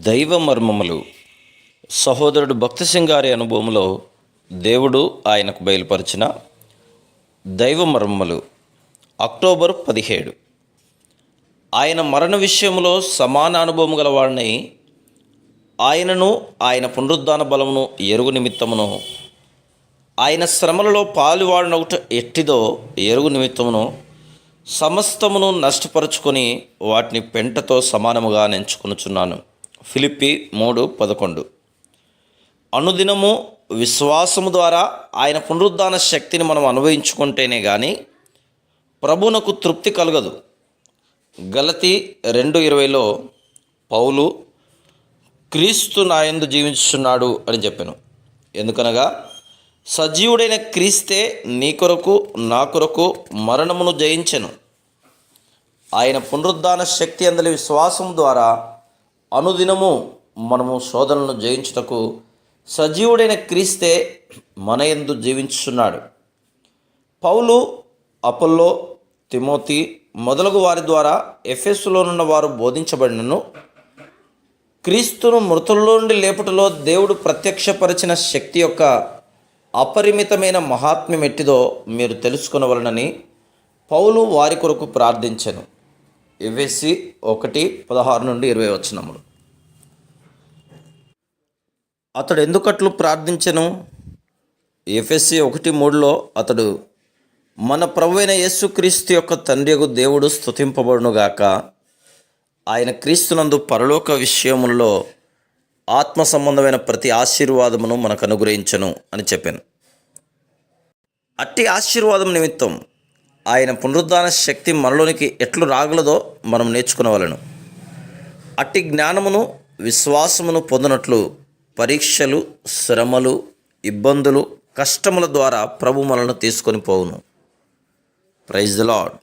దైవ మర్మములు. సహోదరుడు భక్తి సింగ్ గారి అనుభవంలో దేవుడు ఆయనకు బయలుపరిచిన దైవ మర్మములు. అక్టోబర్ 17. ఆయన మరణ విషయంలో సమాన అనుభవం గలవాడిని, ఆయనను ఆయన పునరుద్ధాన బలమును ఎరుగు నిమిత్తమును, ఆయన శ్రమలలో పాలువాడినొకటి ఎట్టిదో ఎరుగు నిమిత్తమును సమస్తమును నష్టపరుచుకొని వాటిని పెంటతో సమానముగా ఎంచుకొనుచున్నాను. ఫిలిప్పి 3:11. అనుదినము విశ్వాసము ద్వారా ఆయన పునరుద్ధాన శక్తిని మనం అనుభవించుకుంటేనే కానీ ప్రభువునకు తృప్తి కలగదు. గలతీ 2:20లో పౌలు క్రీస్తు నాయందు జీవించుచున్నాడు అని చెప్పాను. ఎందుకనగా సజీవుడైన క్రీస్తే నీ కొరకు నా కొరకు మరణమును జయించెను. ఆయన పునరుద్ధాన శక్తి అందలి విశ్వాసం ద్వారా అనుదినము మనము శోధనను జయించుటకు సజీవుడైన క్రీస్తే మన యందు జీవించుచున్నాడు. పౌలు, అపోల్లో, తిమోతి మొదలగు వారి ద్వారా ఎఫెసులోనున్న వారు బోధించబడినను, క్రీస్తును మృతుల్లో నుండి లేపుటలో దేవుడు ప్రత్యక్షపరిచిన శక్తి యొక్క అపరిమితమైన మహాత్మ్యం ఎట్టిదో మీరు తెలుసుకొనవలనని పౌలు వారి కొరకు ప్రార్థించెను. ఎఫెసీ 1:16-20 అతడు ఎందుకట్లు ప్రార్థించెను? ఎఫెసీ 1:3లో అతడు, మన ప్రభువైన యేసుక్రీస్తు యొక్క తండ్రియగు దేవుడు స్తుతింపబడునుగాక, ఆయన క్రీస్తునందు పరలోక విషయములలో ఆత్మ సంబంధమైన ప్రతి ఆశీర్వాదమును మనకు అనుగ్రహించను అని చెప్పాను. అట్టి ఆశీర్వాదం నిమిత్తం ఆయన పునరుద్ధాన శక్తి మనలోనికి ఎట్లు రాగలదో మనం నేర్చుకునవలెను. అట్టి జ్ఞానమును విశ్వాసమును పొందినట్లు పరీక్షలు, శ్రమలు, ఇబ్బందులు, కష్టముల ద్వారా ప్రభు మనల్ని తీసుకొని పోవును. Praise the lord.